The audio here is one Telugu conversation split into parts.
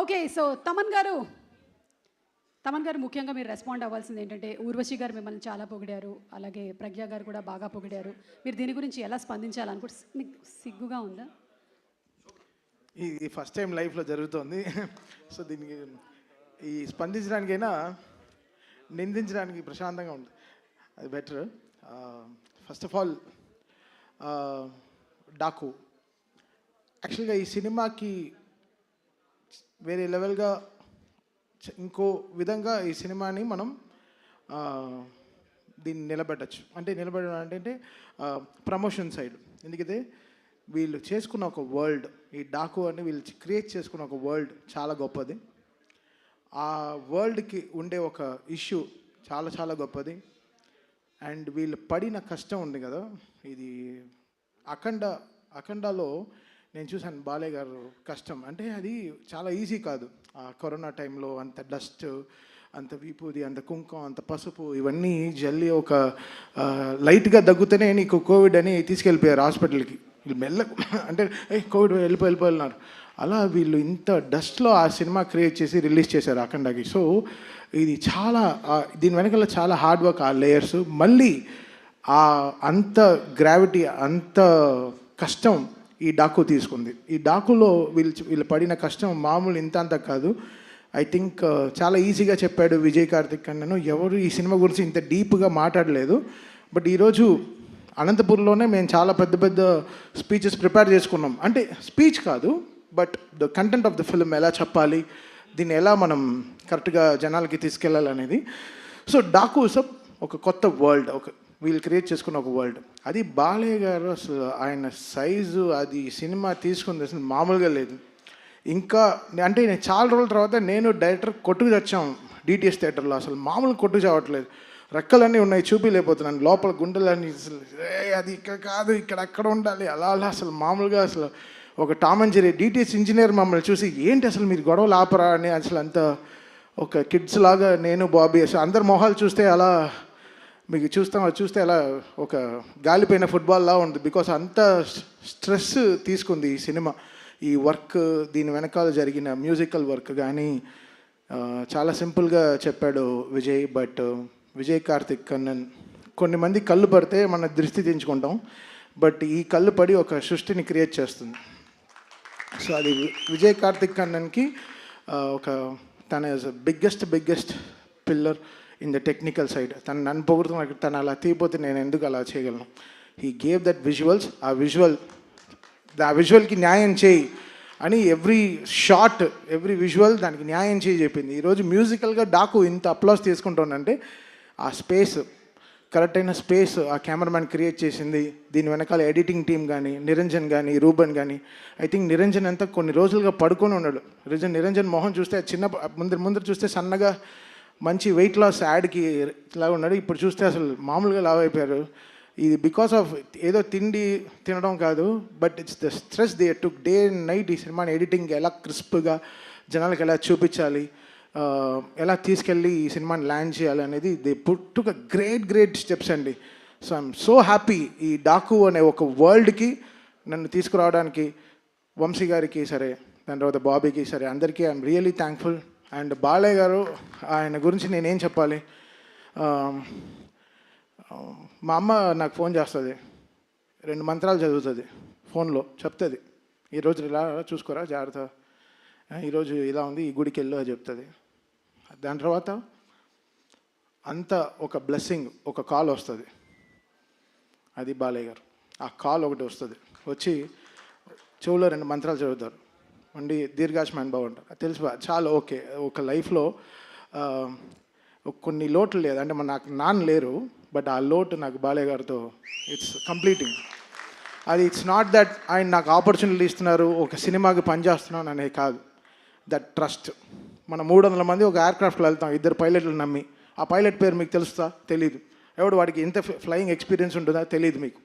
ఓకే. సో తమన్ గారు ముఖ్యంగా మీరు రెస్పాండ్ అవ్వాల్సింది ఏంటంటే, ఊర్వశి గారు మిమ్మల్ని చాలా పొగిడారు. అలాగే ప్రజ్ఞ గారు కూడా బాగా పొగిడారు. మీరు దీని గురించి ఎలా స్పందించాలనుకుంటే మీకు సిగ్గుగా ఉందా? ఇది ఫస్ట్ టైం లైఫ్లో జరుగుతోంది. సో దీనికి ఈ స్పందించడానికైనా నిందించడానికి ప్రశాంతంగా ఉంది, అది better. First of all Daaku యాక్చువల్గా ఈ సినిమాకి వేరే లెవెల్గా ఇంకో విధంగా ఈ సినిమాని మనం దీన్ని నిలబెట్టచ్చు. అంటే నిలబెట్టడం అంటే ప్రమోషన్ సైడ్. ఎందుకంటే వీళ్ళు చేసుకున్న ఒక వరల్డ్, ఈ డాకు అని వీళ్ళు క్రియేట్ చేసుకున్న ఒక వరల్డ్ చాలా గొప్పది. ఆ వరల్డ్కి ఉండే ఒక ఇష్యూ చాలా చాలా గొప్పది. అండ్ వీళ్ళు పడిన కష్టం ఉంది కదా, ఇది అఖండాలో నేను చూశాను బాలయ్య గారు కష్టం. అంటే అది చాలా ఈజీ కాదు. ఆ కరోనా టైంలో అంత డస్ట్, అంత విపూది, అంత కుంకుమ, అంత పసుపు, ఇవన్నీ జల్లి ఒక లైట్గా దగ్గుతూనే నీకు కోవిడ్ అని తీసుకెళ్ళిపోయారు హాస్పిటల్కి. వీళ్ళు అంటే కోవిడ్ వెళ్ళిపోయినారు. అలా వీళ్ళు ఇంత డస్ట్లో ఆ సినిమా క్రియేట్ చేసి రిలీజ్ చేశారు అఖండాకి. సో ఇది చాలా దీని వెనకాల చాలా హార్డ్ వర్క్, ఆ లేయర్స్, మళ్ళీ అంత గ్రావిటీ, అంత కష్టం ఈ డాకు తీసుకుంది. ఈ డాకులో వీళ్ళు పడిన కష్టం మామూలు ఇంత అంత కాదు. ఐ థింక్ చాలా ఈజీగా చెప్పాడు విజయ్ కార్తిక్ అన్నను. ఎవరు ఈ సినిమా గురించి ఇంత డీప్గా మాట్లాడలేదు. బట్ ఈరోజు అనంతపూర్లోనే మేము చాలా పెద్ద పెద్ద స్పీచెస్ ప్రిపేర్ చేసుకున్నాం. అంటే స్పీచ్ కాదు, but the content of the film ఎలా చెప్పాలి, దీన్ని ఎలా మనం కరెక్ట్గా జనాలకి తీసుకెళ్ళాలనేది. సో డాకు సబ్ ఒక కొత్త వరల్డ్, వీళ్ళు క్రియేట్ చేసుకున్న ఒక వరల్డ్. అది బాలయ్య గారు అసలు ఆయన సైజు, అది సినిమా తీసుకుంది అసలు మామూలుగా లేదు. ఇంకా అంటే నేను చాలా రోజుల తర్వాత నేను డైరెక్టర్ కొట్టుకు తెచ్చాం డిటిఎస్ థియేటర్లో. అసలు మామూలు కొట్టుకు చావట్లేదు, రెక్కలన్నీ ఉన్నాయి, చూపిలేకపోతున్నాను, లోపల గుండెలన్నీ అసలు అది ఇక్కడ కాదు, ఇక్కడ అక్కడ ఉండాలి, అలా అలా అసలు మామూలుగా అసలు ఒక Tom and Jerry DTS engineer మమ్మల్ని చూసి ఏంటి అసలు మీరు గొడవలు ఆపరా అని అసలు అంత ఒక కిడ్స్ లాగా నేను బాబీ అసలు అందరు మొహాలు చూస్తే అలా మీకు చూస్తే అలా ఒక గాలిపోయిన ఫుట్బాల్లా ఉంది. బికాస్ అంత స్ట్రెస్ తీసుకుంది ఈ సినిమా. ఈ వర్క్, దీని వెనకాల జరిగిన మ్యూజికల్ వర్క్ కానీ చాలా సింపుల్గా చెప్పాడు విజయ్. బట్ విజయ్ కార్తిక్ కన్నన్, కొన్ని మంది కళ్ళు పడితే మన దృష్టి దించుకుంటాం, బట్ ఈ కళ్ళు పడి ఒక సృష్టిని క్రియేట్ చేస్తుంది. సో అది విజయ్ కార్తిక్ కన్నన్కి ఒక తన biggest pillar in the technical side. నన్ను పొగుడుతున్న తను అలా తీయపోతే నేను ఎందుకు అలా చేయగలను. హీ గేవ్ దట్ విజువల్స్, ఆ విజువల్కి న్యాయం చేయి అని ఎవ్రీ షాట్, ఎవ్రీ విజువల్ దానికి న్యాయం చేయి చెప్పింది. ఈరోజు మ్యూజికల్గా డాకు ఇంత అప్లాస్ తీసుకుంటానంటే ఆ స్పేస్, కరెక్ట్ అయిన స్పేస్ ఆ కెమెరామ్యాన్ క్రియేట్ చేసింది. దీని వెనకాల ఎడిటింగ్ టీమ్ కానీ, నిరంజన్ కానీ, రూబన్ కానీ. ఐ థింక్ నిరంజన్ అంతా కొన్ని రోజులుగా పడుకొని ఉన్నాడు. నిరంజన్ మొహం చూస్తే చిన్న ముందర చూస్తే సన్నగా మంచి వెయిట్ లాస్ యాడ్కి ఇలా ఉన్నాడు. ఇప్పుడు చూస్తే అసలు మామూలుగా లావ్ అయిపోయారు. ఇది బికాస్ ఆఫ్ ఏదో తినడం కాదు, but it's the stress they took day and night. ఈ సినిమాని ఎడిటింగ్ ఎలా క్రిస్ప్గా జనాలకు ఎలా చూపించాలి, ఎలా తీసుకెళ్ళి ఈ సినిమాని ల్యాండ్ చేయాలి అనేది they took a great steps అండి. సో ఐఎమ్ సో హ్యాపీ ఈ డాకు అనే ఒక వరల్డ్కి నన్ను తీసుకురావడానికి వంశీ గారికి సరే, దాని తర్వాత బాబీకి సరే, అందరికీ I'm really thankful. And Balayya గారు, ఆయన గురించి నేనేం చెప్పాలి. మా అమ్మ నాకు ఫోన్ చేస్తుంది, 2 మంత్రాలు చదువుతుంది ఫోన్లో, చెప్తుంది ఈరోజు ఇలా చూసుకోరా జాగ్రత్త, ఈరోజు ఇలా ఉంది, ఈ గుడికి వెళ్ళు అని చెప్తుంది. దాని తర్వాత అంత ఒక బ్లెస్సింగ్, ఒక కాల్ వస్తుంది, అది బాలయ్య గారు. ఆ కాల్ ఒకటి వస్తుంది, వచ్చి చెవులో 2 మంత్రాలు చదువుతారు, ఉండి దీర్ఘాయుష్మాన్ భవ అంటారు. తెలుసు చాలా ఓకే. ఒక లైఫ్లో కొన్ని లోట్లు లేదు, అంటే నాకు నాన్న లేరు, బట్ ఆ లోటు నాకు బాలయ్య గారితో ఇట్స్ కంప్లీటింగ్. అది ఇట్స్ నాట్ దట్ ఆయన నాకు ఆపర్చునిటీ ఇస్తున్నారు, ఒక సినిమాకి పనిచేస్తున్నాను అనేది కాదు. That trust. మనం 300 మంది ఒక ఎయిర్క్రాఫ్ట్లో వెళ్తాం, 2 పైలట్లు నమ్మి. ఆ పైలట్ పేరు మీకు తెలుస్తా? తెలీదు. ఎవడు వాడికి ఎంత ఫ్లయింగ్ ఎక్స్పీరియన్స్ ఉంటుందా తెలియదు మీకు.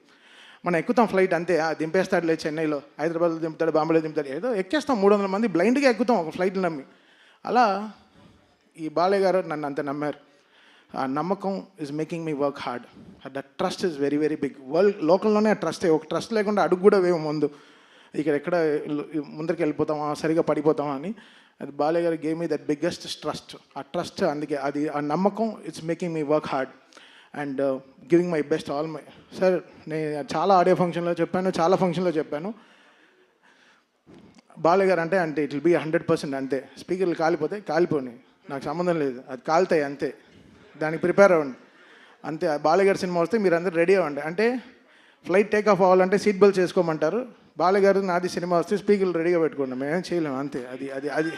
మనం ఎక్కుతాం ఫ్లైట్ అంతే, దింపేస్తాడులే, చెన్నైలో, హైదరాబాద్లో దింపుతాడు, బాంబేలో దింపుతాడు, ఏదో ఎక్కేస్తాం. 300 మంది బ్లైండ్గా ఎక్కుతాం ఒక ఫ్లైట్లు నమ్మి. అలా ఈ బాలయ్య గారు నన్ను అంత నమ్మారు. ఆ నమ్మకం is making me work hard. That trust is very big. లోకల్లోనే ఆ ట్రస్టే. ఒక ట్రస్ట్ లేకుండా అడుగు కూడా వేము ముందు. ఇక్కడ ఎక్కడ ముందరికి వెళ్ళిపోతామా, సరిగా పడిపోతామా అని. అది బాలయ్య గారు game me that biggest trust. ఆ ట్రస్ట్ అందుకే అది ఆ నమ్మకం it's making me work hard and giving my best all my. Sir నేను చాలా ఆడియో ఫంక్షన్లో చెప్పాను, చాలా ఫంక్షన్లో చెప్పాను, బాలయ్య గారు అంటే ఇట్ విల్ బీ 100% అంతే. స్పీకర్లు కాలిపోతే కాలిపోయి, నాకు సంబంధం లేదు, అది కాలుతాయి అంతే, దానికి ప్రిపేర్ అవ్వండి అంతే. బాలయ్య గారి సినిమా వస్తే మీరు అందరూ రెడీ అవ్వండి. అంటే ఫ్లైట్ టేక్ ఆఫ్ అవ్వాలంటే సీట్ బెల్ట్ చేసుకోమంటారు, బాలయ్య గారు నాది సినిమా వస్తే స్పీకర్లు రెడీగా పెట్టుకోండి, మేమేం చేయలేము అంతే. అది అది అది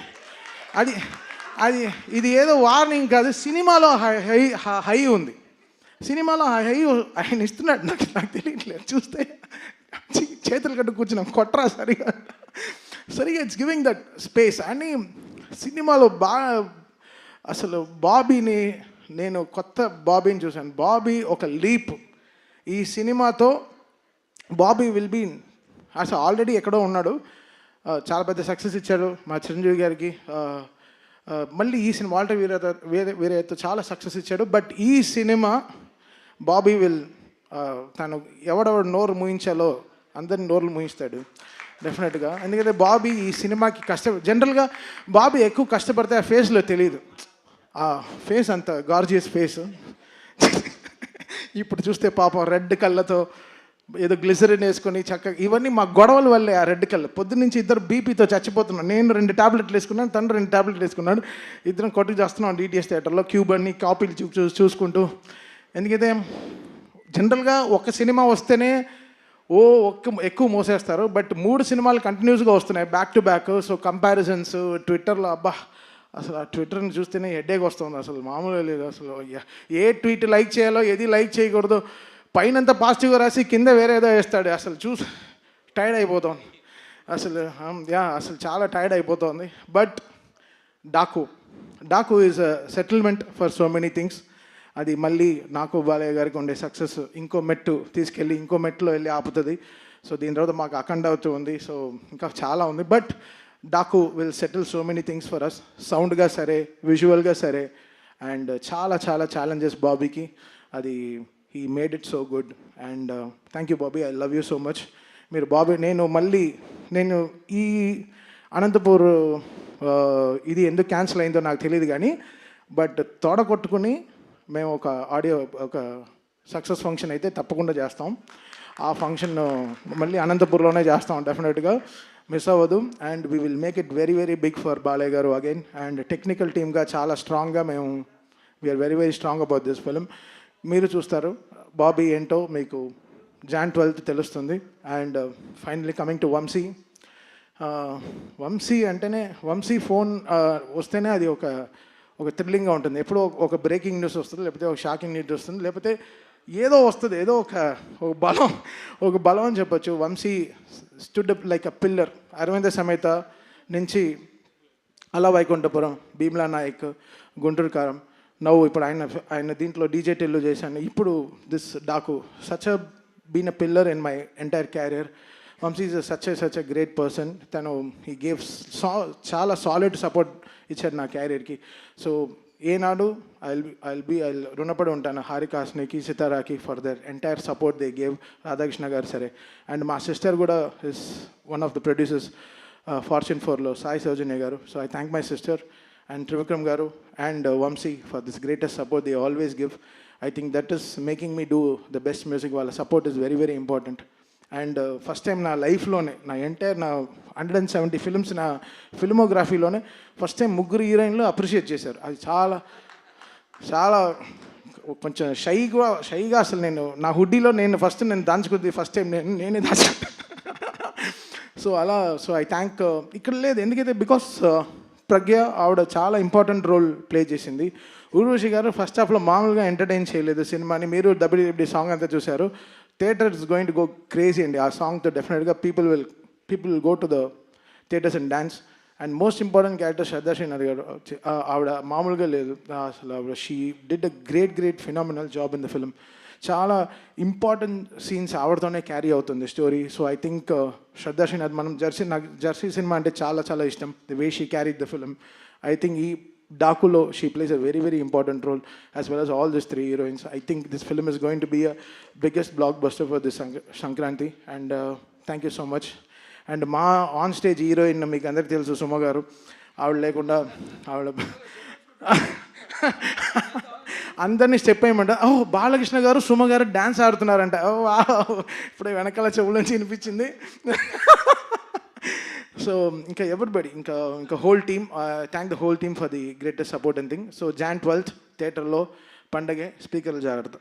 అది అది ఇది ఏదో వార్నింగ్ కాదు, సినిమాలో హై ఉంది, సినిమాలో హై ఆయన ఇస్తున్నాడు. నాకు తెలియట్లేదు, చూస్తే చేతులు కట్టు కూర్చున్నాం, కొట్రా సరిగా ఇట్స్ గివింగ్ దట్ స్పేస్. అని సినిమాలో అసలు బాబీని నేను కొత్త బాబీని చూశాను. బాబీ ఒక లీప్. ఈ సినిమాతో బాబీ విల్ బీ అసలు ఆల్రెడీ ఎక్కడో ఉన్నాడు, చాలా పెద్ద సక్సెస్ ఇచ్చాడు మా చిరంజీవి గారికి. మళ్ళీ ఈ సినిమా వాల్టర్ వీరయ్యతో చాలా సక్సెస్ ఇచ్చాడు. బట్ ఈ సినిమా బాబీ విల్ తను ఎవడెవడు నోరు మూయించాలో అందరిని నోరులు మూయిస్తాడు డెఫినెట్గా. ఎందుకంటే బాబీ ఈ సినిమాకి జనరల్గా బాబీ ఎక్కువ కష్టపడితే ఆ ఫేస్లో తెలియదు, ఆ ఫేస్ అంత గార్జియస్ ఫేస్. ఇప్పుడు చూస్తే పాపం రెడ్ కళ్ళతో ఏదో గ్లిసరిన్ వేసుకొని చక్కగా, ఇవన్నీ మా గొడవల వల్లే. ఆ రెడ్ కళ్ళు పొద్దున్నుంచి ఇద్దరు బీపీతో చచ్చిపోతున్నాను. నేను 2 టాబ్లెట్లు వేసుకున్నాను, తను 2 టాబ్లెట్లు వేసుకున్నాడు, ఇద్దరం కొట్టుకు చేస్తున్నాం డిటిఎస్ థియేటర్లో క్యూబ్ అన్ని కాపీలు చూసుకుంటూ. ఎందుకంటే జనరల్గా ఒక సినిమా వస్తేనే ఎక్కువ మోసేస్తారు, బట్ 3 సినిమాలు కంటిన్యూస్గా వస్తున్నాయి back to back. So comparisons ట్విట్టర్లో, అబ్బా అసలు ఆ ట్విట్టర్ని చూస్తేనే హెడేక్ వస్తుంది, అసలు మామూలుగా లేదు. అసలు ఏ ట్వీట్ లైక్ చేయాలో ఏది లైక్ చేయకూడదు, పైనంతా పాజిటివ్గా రాసి కింద వేరే ఏదో వేస్తాడు. అసలు చూసి టైర్డ్ అయిపోతుంది అసలు చాలా టైర్డ్ అయిపోతుంది. But Daaku is a settlement for so many things. అది మళ్ళీ నాకు బాలయ్య గారికి ఉండే సక్సెస్ ఇంకో మెట్టు తీసుకెళ్ళి ఇంకో మెట్టులో వెళ్ళి ఆపుతుంది. సో దీని తర్వాత మాకు అఖండ అవుతూ ఉంది, సో ఇంకా చాలా ఉంది. But Daaku will settle so many things for us, సౌండ్గా సరే, విజువల్గా సరే. అండ్ చాలా చాలా ఛాలెంజెస్ బాబీకి, అది he made it so good. And thank you Bobby, I love you so much. మీరు బాబీ, నేను ఈ అనంతపూర్ ఇది ఎందుకు క్యాన్సిల్ అయిందో నాకు తెలియదు కానీ, బట్ తోడ కొట్టుకుని మేము ఒక సక్సెస్ ఫంక్షన్ అయితే తప్పకుండా చేస్తాం. ఆ ఫంక్షన్ మళ్ళీ అనంతపూర్లోనే చేస్తాం డెఫినెట్గా, మిస్ అవ్వదు. And we will make it very very big for Balayya గారు అగైన్. అండ్ టెక్నికల్ టీమ్గా చాలా స్ట్రాంగ్గా మేము we are very very strong about this film. మీరు చూస్తారు బాబీ ఏంటో మీకు Jan 12th తెలుస్తుంది. And finally coming to Vamsi. Vamsi అంటేనే, వంశీ ఫోన్ వస్తేనే అది ఒక థ్రిల్లింగ్గా ఉంటుంది. ఎప్పుడో ఒక బ్రేకింగ్ న్యూస్ వస్తుంది, లేకపోతే ఒక షాకింగ్ న్యూస్ వస్తుంది, లేకపోతే ఏదో వస్తుంది, ఏదో ఒక బలం అని చెప్పొచ్చు. Vamsi stood up like a pillar. Aravinda Sametha నుంచి అలా వైకుంఠపురం, భీమ్లా నాయక్, గుంటూరు కారం, నవ్వు ఇప్పుడు ఆయన దీంట్లో డీజే టెల్లు చేశాను, ఇప్పుడు this Daaku. Such a been a pillar in my entire career. Vamsi is such a great person. తను హీ గేవ్ చాలా సాలిడ్ సపోర్ట్ ఇచ్చాడు నా క్యారియర్కి. సో ఏనాడు ఐ రుణపడి ఉంటాను హారికాస్నికి, సితారాకి for their entire support they gave. Radhakrishna garu సరే, అండ్ మా సిస్టర్ కూడా is one of the producers Fortune 4లో Sai Soujanya garu. So I thank my sister and Trivikram garu and Vamsi for this greatest support they always give. I think that is making me do the best music. వాళ్ళ support is very very important. And first time నా లైఫ్లోనే, నా ఎంటైర్ నా 170 ఫిల్మ్స్ నా ఫిల్మోగ్రఫీలోనే ఫస్ట్ టైం 3 హీరోయిన్లు అప్రిషియేట్ చేశారు. అది చాలా చాలా కొంచెం షైగా అసలు నేను నా హుడ్డీలో నేను దాచుకుంది ఫస్ట్ టైం నేనే దాచుకుంటాను. సో ఐ థ్యాంక్, ఇక్కడ లేదు ఎందుకైతే బికాస్ ప్రజ్ఞ ఆవిడ చాలా ఇంపార్టెంట్ రోల్ ప్లే చేసింది. ఊర్వశి గారు ఫస్ట్ హాఫ్లో మామూలుగా ఎంటర్టైన్ చేయలేదు సినిమాని. మీరు డబ్ల్యూడబ్ల్యూ సాంగ్ అంతా చూశారు, theatre is going to go crazy అండి. ఆ సాంగ్తో డెఫినెట్గా people will go to the theatres and dance. And most important character Shraddha Srinath garu, ఆవిడ మామూలుగా లేదు అసలు. ఆవిడ she did a great phenomenal job in the film. చాలా ఇంపార్టెంట్ సీన్స్ ఆవిడతోనే క్యారీ అవుతుంది story. So I think Shraddha Srinath, నాకు జెర్సీ సినిమా అంటే చాలా చాలా ఇష్టం, the way she carried the film. I think ఈ డాకులో she plays a very very important role as well as all this 3 heroines. I think this film is going to be a biggest blockbuster for this Sankranti. And thank you so much. And మా ఆన్ స్టేజ్ హీరోయిన్ మీకు అందరికీ తెలుసు సుమ గారు. ఆవిడ లేకుండా ఆవిడ అందరినీ స్టెప్ వేయమంట. ఓ బాలకృష్ణ గారు సుమ గారు డ్యాన్స్ ఆడుతున్నారంట. ఓ ఇప్పుడే వెనకాల చెవులోంచి వినిపించింది. సో ఇంకా ఎవ్రీబడి ఇంకా whole team, thank the whole team for the greatest support and thing. So Jan 12th థియేటర్లో పండగే, స్పీకర్లు జాగ్రత్త.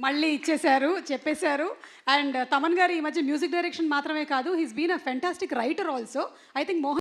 మళ్ళీ ఇచ్చేశారు, చెప్పేశారు. అండ్ తమన్ గారు ఈ మధ్య మ్యూజిక్ డైరెక్షన్ మాత్రమే కాదు, he's been a fantastic writer also. I think Mohan